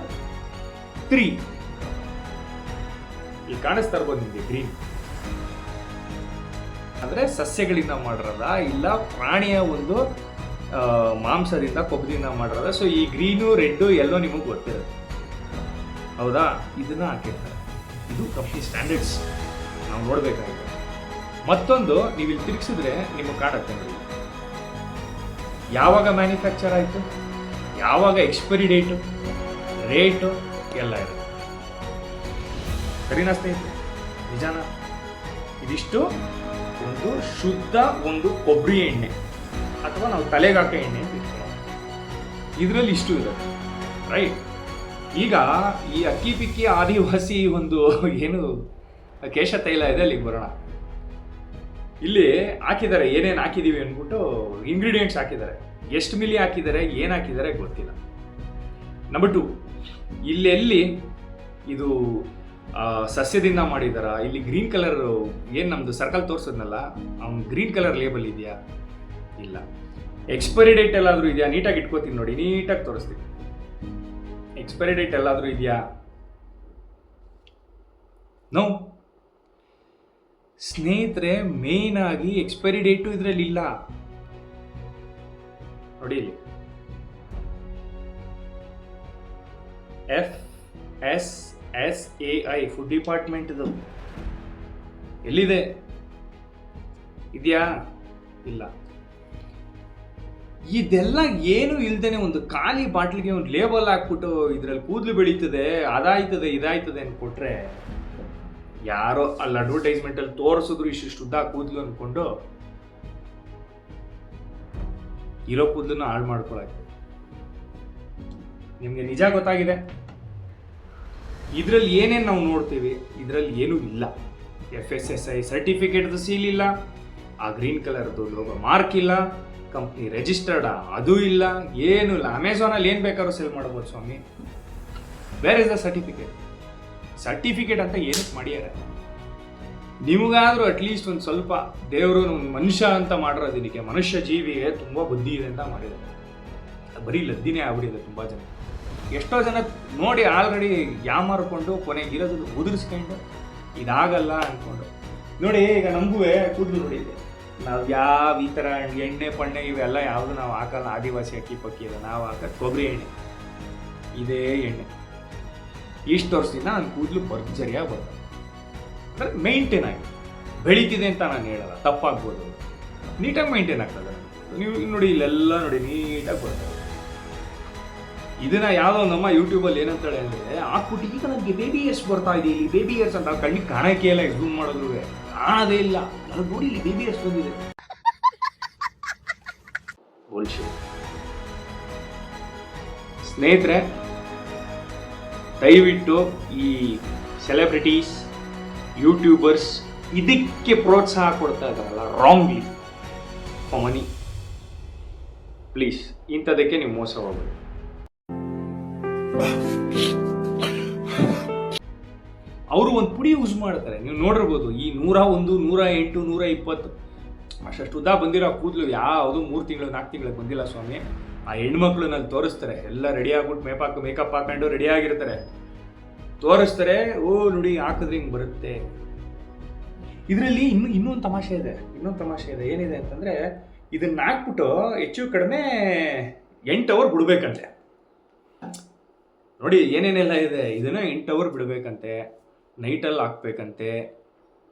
Speaker 1: 3, ಇಲ್ಲಿ ಕಾಣಿಸ್ತಾ ಇರ್ಬೋದು ನಿಮಗೆ ಗ್ರೀನ್, ಅಂದರೆ ಸಸ್ಯಗಳಿಂದ ಮಾಡಿರೋದ ಇಲ್ಲ ಪ್ರಾಣಿಯ ಒಂದು ಮಾಂಸದಿಂದ, ಕೊಬ್ಬರಿಂದ ಮಾಡಿರೋದ. ಸೊ ಈ ಗ್ರೀನು, ರೆಡ್ಡು, ಎಲ್ಲೋ ನಿಮಗೆ ಗೊತ್ತಿರುತ್ತೆ, ಹೌದಾ? ಇದನ್ನ ಹಾಕಿರ್ತಾರೆ. ಇದು ಕಂಪ್ನಿ ಸ್ಟ್ಯಾಂಡರ್ಡ್ಸ್, ನಾವು ನೋಡಬೇಕಾಗಿದೆ. ಮತ್ತೊಂದು, ನೀವು ಇಲ್ಲಿ ತಿರುಗಿಸಿದ್ರೆ ನಿಮಗೆ ಕಾಣುತ್ತೆ ನೋಡಿ, ಯಾವಾಗ ಮ್ಯಾನುಫ್ಯಾಕ್ಚರ್ ಆಯಿತು, ಯಾವಾಗ ಎಕ್ಸ್ಪೈರಿ ಡೇಟು, ರೇಟು ಎಲ್ಲ ಇರುತ್ತೆ. ಸರಿನಾ ಸ್ನೇಹಿತರೆ? ನಿಜಾನ? ಇದಿಷ್ಟು ಒಂದು ಶುದ್ಧ ಒಂದು ಕೊಬ್ಬರಿ ಎಣ್ಣೆ ಅಥವಾ ನಾವು ತಲೆಗೆ ಹಾಕೋ ಎಣ್ಣೆ ಅಂತ ಇಟ್ಕೊಳ್ಳೋಣ. ಇದರಲ್ಲಿ ಇಷ್ಟು ಇರುತ್ತೆ, ರೈಟ್? ಈಗ ಈ ಅಕ್ಕಿ ಪಿಕ್ಕಿ ಆದಿವಾಸಿ ಒಂದು ಏನು ಕೇಶ ತೈಲ ಇದೆ, ಅಲ್ಲಿಗೆ ಬರೋಣ. ಇಲ್ಲಿ ಹಾಕಿದ್ದಾರೆ, ಏನೇನು ಹಾಕಿದ್ದೀವಿ ಅಂದ್ಬಿಟ್ಟು ಇಂಗ್ರೀಡಿಯೆಂಟ್ಸ್ ಹಾಕಿದ್ದಾರೆ. ಎಷ್ಟು ಮಿಲಿ ಹಾಕಿದ್ದಾರೆ, ಏನು ಹಾಕಿದ್ದಾರೆ ಗೊತ್ತಿಲ್ಲ. ನಂಬರ್ 2, ಇಲ್ಲೆಲ್ಲಿ ಇದು ಸಸ್ಯದಿಂದ ಮಾಡಿದಾರ? ಇಲ್ಲಿ ಗ್ರೀನ್ ಕಲರ್ ಏನು ನಮ್ಮದು ಸರ್ಕಲ್ ತೋರಿಸೋದ್ನಲ್ಲ, ಅವ್ನು ಗ್ರೀನ್ ಕಲರ್ ಲೇಬಲ್ ಇದೆಯಾ? ಇಲ್ಲ. ಎಕ್ಸ್ಪೈರಿ ಡೇಟ್ ಎಲ್ಲಾದರೂ ಇದೆಯಾ? ನೀಟಾಗಿ ಇಟ್ಕೋತೀನಿ ನೋಡಿ, ನೀಟಾಗಿ ತೋರಿಸ್ತೀನಿ. ಎಕ್ಸ್ಪೈರಿ ಡೇಟ್ ಎಲ್ಲಾದರೂ ಇದೆಯಾ? ನೋ ಸ್ನೇಹಿತರೆ, ಮೇನ್ ಆಗಿ ಎಕ್ಸ್ಪೈರಿ ಡೇಟು ಇದರಲ್ಲಿ ಇಲ್ಲ ನೋಡಿ. ಇಲ್ಲಿ FSSAI ಫುಡ್ ಡಿಪಾರ್ಟ್ಮೆಂಟ್ ಇದು ಎಲ್ಲಿದೆ? ಇದೆಯಾ? ಇಲ್ಲ. ಇದೆಲ್ಲ ಏನು ಇಲ್ದೇನೆ ಒಂದು ಖಾಲಿ ಬಾಟ್ಲಿಗೆ ಒಂದು ಲೇಬಲ್ ಹಾಕ್ಬಿಟ್ಟು ಇದರಲ್ಲಿ ಕೂದಲು ಬೆಳೀತದೆ, ಅದಾಯ್ತದೆ, ಇದಾಯ್ತದೆ ಅನ್ಕೊಟ್ರೆ, ಯಾರೋ ಅಲ್ಲಿ ಅಡ್ವರ್ಟೈಸ್ಮೆಂಟ್ ಅಲ್ಲಿ ತೋರಿಸಿದ್ರು ಇಷ್ಟು ಉದ್ದ ಕೂದಲು ಅನ್ಕೊಂಡು ಇರೋ ಕೂದಲನ್ನು ಹಾಳು ಮಾಡ್ಕೊಳಕ್ಕೆ. ನಿಮ್ಗೆ ನಿಜ ಗೊತ್ತಾಗಿದೆ. ಇದರಲ್ಲಿ ಏನೇನು ನಾವು ನೋಡ್ತೀವಿ, ಇದರಲ್ಲಿ ಏನೂ ಇಲ್ಲ. FSSAI ಸರ್ಟಿಫಿಕೇಟ್ದು ಸೀಲ್ ಇಲ್ಲ, ಆ ಗ್ರೀನ್ ಕಲರ್ದು ಲೋಗೋ ಮಾರ್ಕ್ ಇಲ್ಲ, ಕಂಪ್ನಿ ರಿಜಿಸ್ಟರ್ಡ್ ಅದು ಇಲ್ಲ, ಏನೂ ಇಲ್ಲ. ಅಮೆಝಾನಲ್ಲಿ ಏನು ಬೇಕಾದ್ರೂ ಸೆಲ್ ಮಾಡ್ಬೋದು ಸ್ವಾಮಿ. ಬೇರೆ ಇಸ್ ದ ಸರ್ಟಿಫಿಕೇಟ್ ಅಂತ ಏನಕ್ಕೆ ಮಾಡ್ಯಾರ? ನಿಮಗಾದ್ರೂ ಅಟ್ಲೀಸ್ಟ್ ಒಂದು ಸ್ವಲ್ಪ ದೇವರು ಮನುಷ್ಯ ಅಂತ ಮಾಡಿರೋದಕ್ಕೆ, ಮನುಷ್ಯ ಜೀವಿಗೆ ತುಂಬ ಬುದ್ಧಿ ಇದೆ ಅಂತ ಮಾಡಿದ್ದಾರೆ. ಬರೀ ಲದ್ದಿನೇ ಆಗ್ಬಿಟ್ಟಿದೆ ತುಂಬ ಜನ. ಎಷ್ಟೋ ಜನ ನೋಡಿ ಆಲ್ರೆಡಿ ಯಾಮಾರ್ಕೊಂಡು ಕೊನೆಗೆ ಇರೋದು ಉದುರಿಸ್ಕೊಂಡು ಇದಾಗಲ್ಲ ಅಂದ್ಕೊಂಡು ನೋಡಿ ಈಗ ನಮಗೂ ಕೂದಲು ನೋಡಿ ನಾವು ಯಾವ ಈ ಥರ ಎಣ್ಣೆ ಪಣ್ಣೆ ಇವೆಲ್ಲ ಯಾವುದು ನಾವು ಹಾಕಲ್ಲ. ಆದಿವಾಸಿ ಅಕ್ಕಿ ಪಕ್ಕಿ ಇದೆ, ನಾವು ಹಾಕೋದು ಕೊಬ್ಬರಿ ಎಣ್ಣೆ, ಇದೇ ಎಣ್ಣೆ. ಇಷ್ಟು ವರ್ಷದಿಂದ ನನ್ನ ಕೂದಲು ಭರ್ಜರಿಯಾಗಿ ಬರ್ತದೆ, ಅಂದರೆ ಮೇಂಟೈನ್ ಆಗಿದೆ. ಬೆಳೀತಿದೆ ಅಂತ ನಾನು ಹೇಳಲ್ಲ, ತಪ್ಪಾಗ್ಬೋದು, ನೀಟಾಗಿ ಮೇಂಟೈನ್ ಆಗ್ತದೆ. ನೀವು ನೋಡಿ ಇಲ್ಲೆಲ್ಲ ನೋಡಿ ನೀಟಾಗಿ ಬರ್ತದೆ. ಇದನ್ನ ಯಾವುದೋ ನಮ್ಮ ಯೂಟ್ಯೂಬಲ್ಲಿ ಏನಂತಾಳೆ ಅಂದರೆ ಹಾಕ್ಬಿಟ್ಟು ಈಗ ನನಗೆ ಬೇಬಿ ಏರ್ಸ್ ಬರ್ತಾ ಇದೆ, ಇಲ್ಲಿ ಬೇಬಿ ಏರ್ಸ್ ಅಂತ ಕಣ್ಣಿಗೆ ಕಾಣಕ್ಕೆ ಇಲ್ಲ, ಝೂಮ್ ಮಾಡಿದ್ರು ಕಾಣೋದೇ ಇಲ್ಲ. ನನಗೆ ನೋಡಿ ಇಲ್ಲಿ ಬೇಬಿ ಏರ್ಸ್ ಬಂದಿದೆ. ಸ್ನೇಹಿತರೆ, ದಯವಿಟ್ಟು ಈ ಸೆಲೆಬ್ರಿಟೀಸ್ ಯೂಟ್ಯೂಬರ್ಸ್ ಇದಕ್ಕೆ ಪ್ರೋತ್ಸಾಹ ಕೊಡ್ತಾ ಇದ್ದಾರಲ್ಲ ರಾಂಗ್ಲಿ ಫಾರ್ ಮನಿ, ಪ್ಲೀಸ್ ಇಂಥದಕ್ಕೆ ನೀವು ಮೋಸ ಹೋಗ್ಬೇಡಿ. ಅವರು ಒಂದು ಪುಡಿ ಯೂಸ್ ಮಾಡ್ತಾರೆ, ನೀವು ನೋಡಿರ್ಬೋದು. ಈ 101, 108, 120 ಅಷ್ಟು ಉದ್ದ ಬಂದಿರೋ ಕೂದಲು ಯಾವುದು 3 ತಿಂಗಳು 4 ತಿಂಗಳಿಗೆ ಬಂದಿಲ್ಲ ಸ್ವಾಮಿ. ಆ ಹೆಣ್ಮಕ್ಳು ನಲ್ಲಿ ತೋರಿಸ್ತಾರೆ, ಎಲ್ಲ ರೆಡಿ ಆಗ್ಬಿಟ್ಟು ಮೇಕಪ್ ಹಾಕೊಂಡು ರೆಡಿ ಆಗಿರ್ತಾರೆ, ತೋರಿಸ್ತಾರೆ, ಓ ನೋಡಿ ಹಾಕಿದ್ರೆ ಹಿಂಗೆ ಬರುತ್ತೆ. ಇದರಲ್ಲಿ ಇನ್ನೊಂದು ತಮಾಷೆ ಇದೆ. ಏನಿದೆ ಅಂತಂದರೆ ಇದನ್ನ ಹಾಕ್ಬಿಟ್ಟು ಹೆಚ್ಚು ಕಡಿಮೆ 8 ಅವರ್ ಬಿಡ್ಬೇಕಂತೆ. ನೋಡಿ ಏನೇನೆಲ್ಲ ಇದೆ. ಇದನ್ನು 8 ಅವರ್ ಬಿಡಬೇಕಂತೆ, ನೈಟಲ್ಲಿ ಹಾಕ್ಬೇಕಂತೆ.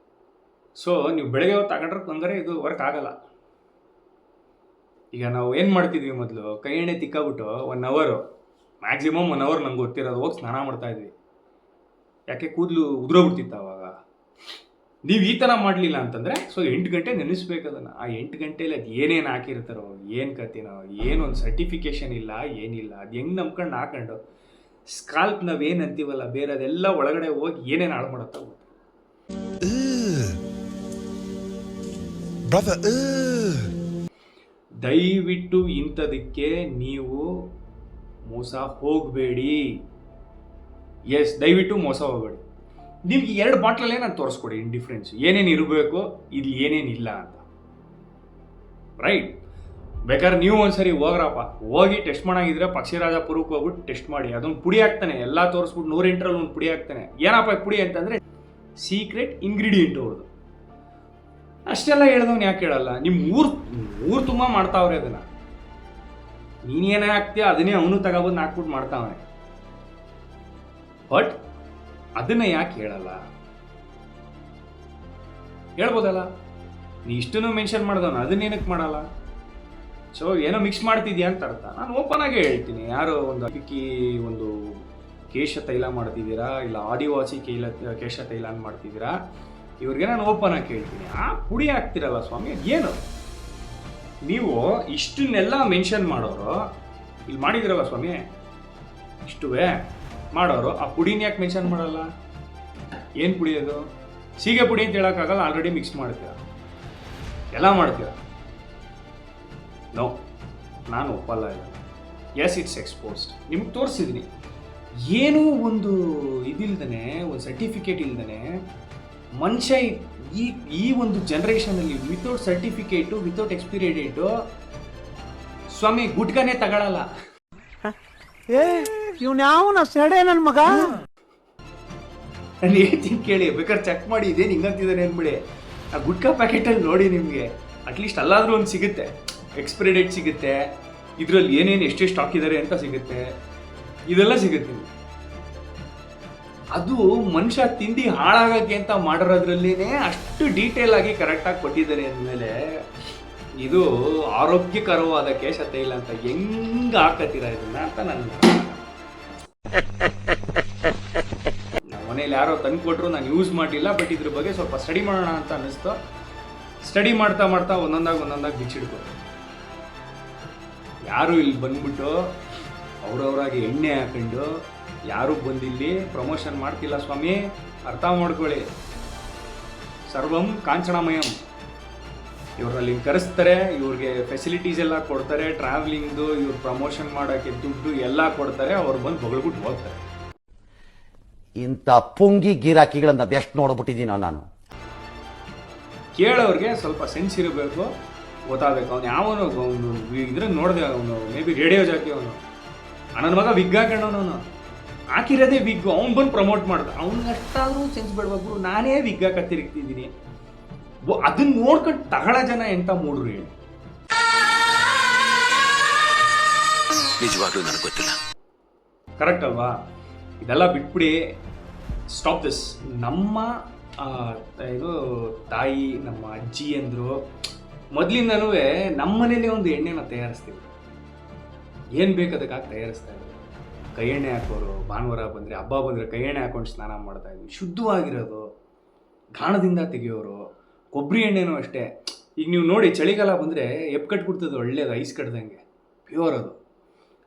Speaker 1: ಸೊ ನೀವು ಬೆಳಗ್ಗೆ ಹೊತ್ತು ಹಾಕೊಂಡ್ರೆ ಹಂಗಾರೆ ಇದು ವರ್ಕ್ ಆಗಲ್ಲ. ಈಗ ನಾವು ಏನು ಮಾಡ್ತಿದ್ವಿ ಮೊದಲು, ಕೈ ಎಣ್ಣೆ ತಿಕ್ಕಾಬಿಟ್ಟು 1 ಅವರ್ ಮ್ಯಾಕ್ಸಿಮಮ್ 1 ಅವರ್ ನಂಗೆ ಗೊತ್ತಿರೋದು ಹೋಗಿ ಸ್ನಾನ ಮಾಡ್ತಾಯಿದ್ವಿ. ಯಾಕೆ ಕೂದಲು ಉದುರೋಗ್ಬಿಡ್ತಿತ್ತು ಅವಾಗ. ನೀವು ಈ ಥರ ಮಾಡಲಿಲ್ಲ ಅಂತಂದರೆ ಸೊ 8 ಗಂಟೆ ನೆನೆಸ್ಬೇಕು ಅದನ್ನು. ಆ 8 ಗಂಟೆಯಲ್ಲಿ ಅದು ಏನೇನು ಹಾಕಿರ್ತಾರೋ, ಏನು ಕತ್ತಿನೋ, ಏನೊಂದು ಸರ್ಟಿಫಿಕೇಷನ್ ಇಲ್ಲ, ಏನಿಲ್ಲ. ಅದು ಹೆಂಗೆ ನಂಬ್ಕೊಂಡು ಹಾಕೊಂಡು ಸ್ಕಾಲ್ಪ್ ನಾವೇನು ಅಂತೀವಲ್ಲ, ಬೇರೆ ಅದೆಲ್ಲ ಒಳಗಡೆ ಹೋಗಿ ಏನೇನು ಹಾಳು ಮಾಡುತ್ತಾ ಗೊತ್ತು. ದಯವಿಟ್ಟು ಇಂಥದಕ್ಕೆ ನೀವು ಮೋಸ ಹೋಗಬೇಡಿ. ಎಸ್, ದಯವಿಟ್ಟು ಮೋಸ ಹೋಗಬೇಡಿ. ನಿಮ್ಗೆ 2 ಬಾಟ್ಲಲ್ಲೇ ನಾನು ತೋರಿಸ್ಕೊಡಿ ಇನ್ ಡಿಫ್ರೆನ್ಸ್, ಏನೇನು ಇರಬೇಕು, ಇದು ಏನೇನಿಲ್ಲ ಅಂತ. ರೈಟ್? ಬೇಕಾದ್ರೆ ನೀವು ಒಂದ್ಸರಿ ಹೋಗ್ರಪ್ಪ, ಹೋಗಿ ಟೆಸ್ಟ್ ಮಾಡಾಗಿದ್ರೆ ಪಕ್ಷಿರಾಜಪುರಕ್ಕೆ ಹೋಗ್ಬಿಟ್ಟು ಟೆಸ್ಟ್ ಮಾಡಿ. ಅದೊಂದು ಪುಡಿ ಹಾಕ್ತಾನೆ, ಎಲ್ಲ ತೋರಿಸ್ಬಿಟ್ಟು 108ರಲ್ಲಿ ಒಂದು ಪುಡಿ ಹಾಕ್ತಾನೆ. ಏನಪ್ಪ ಪುಡಿ ಅಂತಂದರೆ ಸೀಕ್ರೆಟ್ ಇಂಗ್ರೀಡಿಯೆಂಟ್ ಅವ್ರದ್ದು. ಅಷ್ಟೆಲ್ಲ ಹೇಳ್ದವ್ನು ಯಾಕೆ ಹೇಳಲ್ಲ? ನಿಮ್ಮ ಊರು ತುಂಬ ಮಾಡ್ತಾವ್ರೆ ಅದನ್ನು. ನೀನೇನೇ ಹಾಕ್ತೀಯ ಅದನ್ನೇ ಅವನು ತಗೊಬಂದು ಹಾಕ್ಬಿಟ್ಟು ಮಾಡ್ತಾವನೆ. ಬಟ್ ಅದನ್ನ ಯಾಕೆ ಹೇಳಲ್ಲ? ಹೇಳ್ಬೋದಲ್ಲ, ನೀ ಇಷ್ಟನ್ನು ಮೆನ್ಷನ್ ಮಾಡ್ದವನು ಅದನ್ನೇನಕ್ಕೆ ಮಾಡಲ್ಲ? ಸೊ ಏನೋ ಮಿಕ್ಸ್ ಮಾಡ್ತಿದ್ಯಾ ಅಂತ ಅರ್ಥ. ನಾನು ಓಪನ್ ಆಗಿ ಹೇಳ್ತೀನಿ, ಯಾರೋ ಒಂದು ಕೇಶ ತೈಲ ಮಾಡ್ತಿದ್ದೀರಾ, ಇಲ್ಲ ಆದಿವಾಸಿ ಕೇಶ ತೈಲ ಮಾಡ್ತಿದ್ದೀರಾ, ಇವ್ರಿಗೆ ನಾನು ಓಪನ್ ಆಗಿ ಹೇಳ್ತೀನಿ, ಆ ಪುಡಿ ಹಾಕ್ತಿರಲ್ಲ ಸ್ವಾಮಿ, ಏನು ನೀವು ಇಷ್ಟನ್ನೆಲ್ಲ ಮೆನ್ಷನ್ ಮಾಡೋರು ಇಲ್ಲಿ ಮಾಡಿದಿರಲ್ಲ ಸ್ವಾಮಿ, ಇಷ್ಟುವೇ ಮಾಡೋರು ಆ ಪುಡಿನ ಯಾಕೆ ಮೆನ್ಷನ್ ಮಾಡಲ್ಲ? ಏನು ಪುಡಿ ಅದು? ಸೀಗೆ ಪುಡಿ ಅಂತ ಹೇಳೋಕ್ಕಾಗಲ್ಲ, ಆಲ್ರೆಡಿ ಮಿಕ್ಸ್ ಮಾಡ್ತೀರ, ಎಲ್ಲ ಮಾಡ್ತೀರ. ನೋ, ನಾನು ಒಪ್ಪಲ್ಲ ಇಲ್ಲ. Yes, it's exposed. ನಿಮ್ಗೆ ತೋರಿಸಿದ್ದೀನಿ. ಏನೂ ಒಂದು ಇದಿಲ್ದೇ, ಒಂದು ಸರ್ಟಿಫಿಕೇಟ್ ಇಲ್ದೇ ಮನುಷ್ಯ ಈ ಒಂದು ಜನ್ರೇಷನಲ್ಲಿ without certificate, without expiry date ಸ್ವಾಮಿ ಗುಟ್ಕನೇ ತಗೊಳ್ಳಲ್ಲ.
Speaker 7: ಇವ್ನ್ಯಾವನ ಸೆಡೆ ನನ್ನ ಮಗ.
Speaker 1: ನಾನು ಹೇಳ್ತೀನಿ ಕೇಳಿ, ಬೇಕಾದ್ರೆ ಚೆಕ್ ಮಾಡಿ, ಇದೇನು ಹಿಂಗಂತಿದ್ದಾನೆ ಅಂದ್ಬಿಡಿ. ಆ ಗುಟ್ಕಾ ಪ್ಯಾಕೆಟಲ್ಲಿ ನೋಡಿ, ನಿಮಗೆ ಅಟ್ಲೀಸ್ಟ್ ಅಲ್ಲಾದರೂ ಒಂದು ಸಿಗುತ್ತೆ, ಎಕ್ಸ್ಪೈರಿ ಡೇಟ್ ಸಿಗುತ್ತೆ, ಇದರಲ್ಲಿ ಏನೇನು ಎಷ್ಟೆಷ್ಟು ಹಾಕಿದ್ದಾರೆ ಅಂತ ಸಿಗುತ್ತೆ, ಇದೆಲ್ಲ ಸಿಗುತ್ತೆ. ಅದು ಮನುಷ್ಯ ತಿಂದು ಹಾಳಾಗಕ್ಕೆ ಅಂತ ಮಾಡಿರೋದ್ರಲ್ಲೇ ಅಷ್ಟು ಡೀಟೇಲ್ ಆಗಿ ಕರೆಕ್ಟಾಗಿ ಕೊಟ್ಟಿದ್ದಾರೆ ಅಂದಮೇಲೆ ಇದು ಆರೋಗ್ಯಕರವಾದ ಕೇಶ ತೈಲ ಅಂತ ಹೆಂಗೆ ಹಾಕತ್ತೀರ ಇದನ್ನ ಅಂತ ನನ್ನ ಮನೇಲಿ ಯಾರೋ ತಂದು ಕೊಟ್ಟರು, ನಾನು ಯೂಸ್ ಮಾಡಲಿಲ್ಲ. ಬಟ್ ಇದ್ರ ಬಗ್ಗೆ ಸ್ವಲ್ಪ ಸ್ಟಡಿ ಮಾಡೋಣ ಅಂತ ಅನ್ನಿಸ್ತು. ಸ್ಟಡಿ ಮಾಡ್ತಾ ಮಾಡ್ತಾ ಒಂದೊಂದಾಗಿ ಬಿಚ್ಚಿಡ್ಬೋದು. ಯಾರು ಇಲ್ಲಿ ಬಂದ್ಬಿಟ್ಟು ಅವ್ರವ್ರಾಗಿ ಎಣ್ಣೆ ಹಾಕೊಂಡು ಯಾರು ಬಂದಿಲ್ಲಿ ಪ್ರಮೋಷನ್ ಮಾಡ್ತಿಲ್ಲ ಸ್ವಾಮಿ, ಅರ್ಥ ಮಾಡ್ಕೊಳ್ಳಿ. ಸರ್ವಂ ಕಾಂಚನಮಯಂ. ಇವ್ರಲ್ಲಿ ಕರೆಸ್ತಾರೆ, ಇವ್ರಿಗೆ ಫೆಸಿಲಿಟೀಸ್ ಎಲ್ಲ ಕೊಡ್ತಾರೆ, ಟ್ರಾವೆಲಿಂಗ್ದು, ಇವ್ರು ಪ್ರಮೋಷನ್ ಮಾಡೋಕ್ಕೆ ದುಡ್ಡು ಎಲ್ಲ ಕೊಡ್ತಾರೆ, ಅವ್ರು ಬಂದು ಬಗಳ್ಬಿಟ್ಟು ಹೋಗ್ತಾರೆ.
Speaker 3: ಇಂಥ ಪುಂಗಿ ಗಿರಾಕಿಗಳನ್ನ ಅದೆಷ್ಟು ನೋಡ್ಬಿಟ್ಟಿದ್ದೀನೋ ನಾನು.
Speaker 1: ಕೇಳೋರಿಗೆ ಸ್ವಲ್ಪ ಸೆನ್ಸ್ ಇರಬೇಕು, ಗೊತ್ತಾಗಬೇಕು. ಅವ್ನು ಯಾವನು ಇದ್ರೆ ನೋಡಿದೆ, ಅವನು ಮೇ ಬಿ ರೇಡಿಯೋ ಜಾಕಿ, ಅವನು ನನ್ನ ಮಗ ವಿಗ್ ಹಾಕೊಂಡವನು, ಹಾಕಿರೋದೇ ವಿಗ್ಗು, ಅವ್ನು ಬಂದು ಪ್ರಮೋಟ್ ಮಾಡ್ದ. ಅವ್ನಿಗೆ ಅಷ್ಟಾದರೂ ಸೆನ್ಸ್ ಬಿಡ್ಬೇಕು. ನಾನೇ ವಿಗ್ ಹಾಕ ತಿರುಗ್ತಿದ್ದೀನಿ, ಅದನ್ನ ನೋಡ್ಕೊಂಡು ತಗೊಳ್ಳೋ ಜನ ಎಂತ ಮೂಡ್ರು ಹೇಳಿ.
Speaker 2: ನಿಜವಾಗ್ಲೂ ನನಗೆ ಗೊತ್ತಿಲ್ಲ.
Speaker 1: ಕರೆಕ್ಟ್ ಅಲ್ವಾ? ಇದೆಲ್ಲ ಬಿಟ್ಬಿಡಿ, ಸ್ಟಾಪ್ ದಿಸ್. ನಮ್ಮ ಇದು ತಾಯಿ, ನಮ್ಮ ಅಜ್ಜಿ ಅಂದರು ಮೊದಲಿಂದನೂ ನಮ್ಮ ಮನೇಲಿ ಒಂದು ಎಣ್ಣೆನ ತಯಾರಿಸ್ತೀವಿ. ಏನು ಬೇಕಾದಕ್ಕಾಗಿ ತಯಾರಿಸ್ತಾ ಇದ್ರು. ಕೈ ಎಣ್ಣೆ ಹಾಕೋರು, ಭಾನುವಾರ ಬಂದರೆ ಹಬ್ಬ ಬಂದರೆ ಕೈ ಎಣ್ಣೆ ಹಾಕೊಂಡು ಸ್ನಾನ ಮಾಡ್ತಾ ಇದ್ವಿ. ಶುದ್ಧವಾಗಿರೋದು, ಗಾಣದಿಂದ ತೆಗೆಯೋರು. ಕೊಬ್ಬರಿ ಎಣ್ಣೆನೂ ಅಷ್ಟೇ. ಈಗ ನೀವು ನೋಡಿ, ಚಳಿಗಾಲ ಬಂದರೆ ಎಪ್ಕಟ್ಬಿಡ್ತದೆ ಒಳ್ಳೇದು, ಐಸ್ ಕಟ್ದಂಗೆ, ಪ್ಯೂರ್ ಅದು.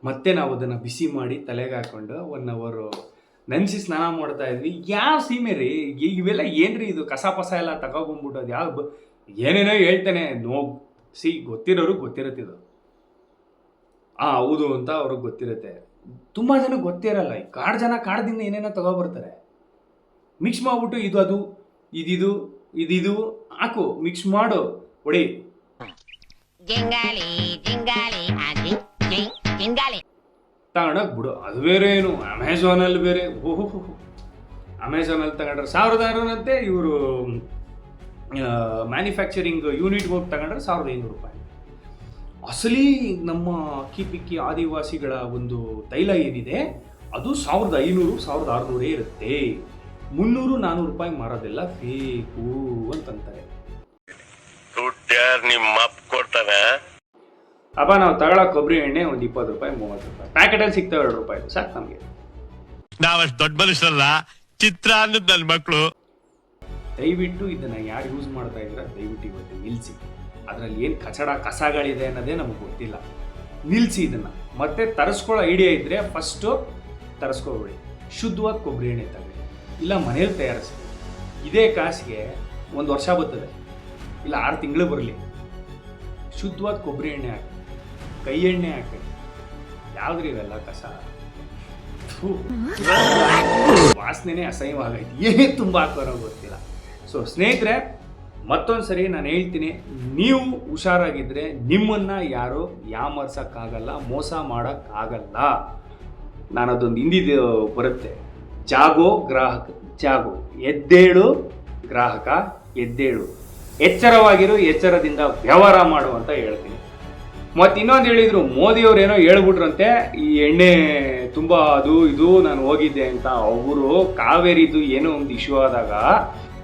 Speaker 1: ಮತ್ತೆ ನಾವು ಅದನ್ನು ಬಿಸಿ ಮಾಡಿ ತಲೆಗೆ ಹಾಕ್ಕೊಂಡು 1 ಅವರು ನೆನೆಸಿ ಸ್ನಾನ ಮಾಡ್ತಾ ಇದ್ವಿ. ಯಾವ ಸೀಮೆ ರೀ ಇವೆಲ್ಲ? ಏನ್ರಿ ಇದು ಕಸ ಪಸ ಎಲ್ಲ ತಗೊಬಂದ್ಬಿಟ್ಟು ಅದು ಯಾವ ಏನೇನೋ ಹೇಳ್ತಾನೆ. ಗೊತ್ತಿರೋರು ಗೊತ್ತಿರುತ್ತಿದ್ದು ಹೌದು ಅಂತ ಅವ್ರಿಗೆ ಗೊತ್ತಿರುತ್ತೆ. ತುಂಬ ಜನ ಗೊತ್ತಿರಲ್ಲ. ಈ ಕಾಡ್ದಿಂದ ಏನೇನೋ ತಗೊಬರ್ತಾರೆ, ಮಿಕ್ಸ್ ಮಾಡ್ಬಿಟ್ಟು ಇದು ಅದು ಇದಿದು ಹಾಕು, ಮಿಕ್ಸ್ ಮಾಡು, ಹೊಡಿ. ತಗೊಂಡೋಗಿ ಬಿಡು. ಅದು ಬೇರೆ ಏನು, ಅಮೆಝಾನಲ್ಲಿ ಬೇರೆ. ಓಹೋ, ಅಮೆಝಾನಲ್ಲಿ ತಗೊಂಡ್ರೆ 1500 ಅಂತೆ. ಇವರು ಮ್ಯಾನುಫ್ಯಾಕ್ಚರಿಂಗ್ ಯೂನಿಟ್ಗೆ ಹೋಗಿ ತಗೊಂಡ್ರೆ 1500 ರೂಪಾಯಿ. ಅಸಲಿ ನಮ್ಮ ಅಕ್ಕಿ ಆದಿವಾಸಿಗಳ ಒಂದು ತೈಲ ಏನಿದೆ ಅದು 1500-1600 ಇರುತ್ತೆ. 300-400 ರೂಪಾಯಿ ಮಾರೋದೆಲ್ಲ ಫೇಕು ಅಂತಂತಾರೆ.
Speaker 5: ನಿಮ್ಮ ಕೊಡ್ತಾನೆ.
Speaker 1: ಅಪ್ಪ ನಾವು ತಗೊಳ್ಳೋ ಕೊಬ್ಬರಿ ಎಣ್ಣೆ ಒಂದು 20 ರೂಪಾಯಿ 30 ರೂಪಾಯಿ ಪ್ಯಾಕೆಟಲ್ಲಿ ಸಿಗ್ತವೆ. 2 ರೂಪಾಯಿ ಸಾಕು ನಮಗೆ.
Speaker 5: ನಾವಷ್ಟು ದೊಡ್ಡ ಮನುಷ್ಯರಲ್ಲ, ಚಿತ್ರ ಅನ್ನೋದು ನನ್ನ ಮಕ್ಕಳು.
Speaker 1: ದಯವಿಟ್ಟು ಇದನ್ನು ಯಾರು ಯೂಸ್ ಮಾಡ್ತಾ ಇದ್ದೀರಾ ದಯವಿಟ್ಟು ಇವತ್ತು ನಿಲ್ಲಿಸಿ. ಅದರಲ್ಲಿ ಏನು ಕಸಗಳಿದೆ ಅನ್ನೋದೇ ನಮಗೆ ಗೊತ್ತಿಲ್ಲ. ನಿಲ್ಲಿಸಿ ಇದನ್ನು. ಮತ್ತೆ ತರಿಸ್ಕೊಳ್ಳೋ ಐಡಿಯಾ ಇದ್ದರೆ ಫಸ್ಟು ತರಿಸ್ಕೊಬೇಡಿ. ಶುದ್ಧವಾದ ಕೊಬ್ಬರಿ ಎಣ್ಣೆ ತಗೊಳ್ಳಿ, ಇಲ್ಲ ಮನೇಲಿ ತಯಾರಿಸಿ. ಇದೇ ಕಾಸಿಗೆ 1 ವರ್ಷ ಬರ್ತದೆ, ಇಲ್ಲ 6 ತಿಂಗಳು ಬರಲಿ. ಶುದ್ಧವಾದ ಕೊಬ್ಬರಿ ಎಣ್ಣೆ ಹಾಕಿ, ಕೈ ಎಣ್ಣೆ ಹಾಕಿ. ಯಾವ್ದ್ರಿ ಇವೆಲ್ಲ ಕಸ? ವಾಸನೆನೇ ಅಸಹ್ಯವಾಗೈತಿ. ಏನೇ ತುಂಬ ಹಾಕೋರೋ ಗೊತ್ತಿಲ್ಲ. ಸೊ ಸ್ನೇಹಿತರೆ, ಮತ್ತೊಂದು ಸರಿ ನಾನು ಹೇಳ್ತೀನಿ, ನೀವು ಹುಷಾರಾಗಿದ್ದರೆ ನಿಮ್ಮನ್ನು ಯಾರು ಯಾಮರ್ಸೋಕ್ಕಾಗಲ್ಲ, ಮೋಸ ಮಾಡೋಕ್ಕಾಗಲ್ಲ. ನಾನು ಅದೊಂದು ಹಿಂದಿದು ಬರುತ್ತೆ, ಜಾಗೋ ಗ್ರಾಹಕ ಜಾಗೋ, ಎದ್ದೇಳು ಗ್ರಾಹಕ ಎದ್ದೇಳು, ಎಚ್ಚರವಾಗಿರು, ಎಚ್ಚರದಿಂದ ವ್ಯವಹಾರ ಮಾಡು ಅಂತ ಹೇಳ್ತೀನಿ. ಮತ್ತು ಇನ್ನೊಂದು ಹೇಳಿದರು, ಮೋದಿಯವ್ರು ಏನೋ ಹೇಳ್ಬಿಟ್ರಂತೆ ಈ ಎಣ್ಣೆ ತುಂಬ ಅದು ಇದು ನಾನು ಹೋಗಿದ್ದೆ ಅಂತ. ಅವರು ಕಾವೇರಿದು ಏನೋ ಒಂದು ಇಶ್ಯೂ ಆದಾಗ,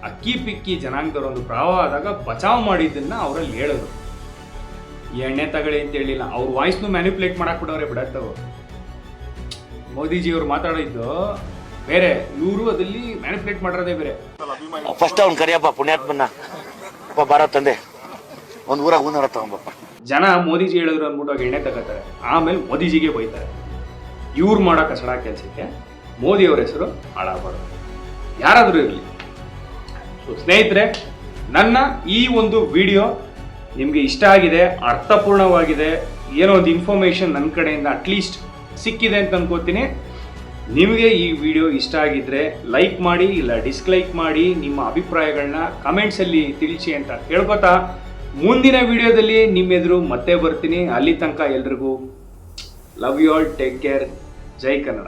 Speaker 1: ಅಕ್ಕಿ ಪಿಕ್ಕಿ ಜನಾಂಗದವ್ರ ಒಂದು ಪ್ರವಾಹ ಆದಾಗ ಬಚಾವ್ ಮಾಡಿದ್ದನ್ನು ಅವರಲ್ಲಿ ಹೇಳಿದ್ರು. ಈ ಎಣ್ಣೆ ತಗೊಳ್ಳಿ ಅಂತ ಹೇಳಿಲ್ಲ. ಅವ್ರ ವಾಯ್ಸ್ನು ಮ್ಯಾನಿಪುಲೇಟ್ ಮಾಡಾಕ್ಬಿಡವ್ರೆ ಬಿಡತ್ತವು. ಮೋದಿಜಿಯವ್ರು ಮಾತಾಡಿದ್ದು ಬೇರೆ, ಇವರು ಅದಲ್ಲಿ ಮ್ಯಾನಿಪುಲೇಟ್ ಮಾಡಿರೋದೇ ಬೇರೆ.
Speaker 3: ಫಸ್ಟ್ ಅವ್ನು ಕರಿಯಪ್ಪ, ಪುಣ್ಯಾತ್ಮನ್ನ ಬಾರ ತಂದೆ, ಒಂದು ಊರಾಗ ಹೂನಾರ ತಗೊಂಬಪ್ಪ.
Speaker 1: ಜನ ಮೋದಿಜಿ ಹೇಳಿದ್ರು ಅಂದ್ಬಿಟ್ಟು ಎಣ್ಣೆ ತಗೋತಾರೆ, ಆಮೇಲೆ ಮೋದಿಜಿಗೆ ಬೈತಾರೆ. ಇವ್ರು ಮಾಡೋ ಕಸಡ ಕೆಲಸಕ್ಕೆ ಮೋದಿಯವ್ರ ಹೆಸರು ಹಾಳಾಗಬಾರ್ದು, ಯಾರಾದರೂ ಇರಲಿ. ಸೊ ಸ್ನೇಹಿತರೆ, ನನ್ನ ಈ ಒಂದು ವಿಡಿಯೋ ನಿಮಗೆ ಇಷ್ಟ ಆಗಿದೆ, ಅರ್ಥಪೂರ್ಣವಾಗಿದೆ, ಏನೋ ಒಂದು ಇನ್ಫಾರ್ಮೇಷನ್ ನನ್ನ ಕಡೆಯಿಂದ ಅಟ್ಲೀಸ್ಟ್ ಸಿಕ್ಕಿದೆ ಅಂತ ಅನ್ಕೋತೀನಿ. ನಿಮಗೆ ಈ ವಿಡಿಯೋ ಇಷ್ಟ ಆಗಿದ್ದರೆ ಲೈಕ್ ಮಾಡಿ, ಇಲ್ಲ ಡಿಸ್ಲೈಕ್ ಮಾಡಿ, ನಿಮ್ಮ ಅಭಿಪ್ರಾಯಗಳನ್ನ ಕಮೆಂಟ್ಸಲ್ಲಿ ತಿಳಿಸಿ ಅಂತ ಕೇಳ್ಕೊತಾ ಮುಂದಿನ ವಿಡಿಯೋದಲ್ಲಿ ನಿಮ್ಮೆದುರು ಮತ್ತೆ ಬರ್ತೀನಿ. ಅಲ್ಲಿ ತನಕ ಎಲ್ರಿಗೂ love you all, take care, ಜೈ ಕನ್ನಡ.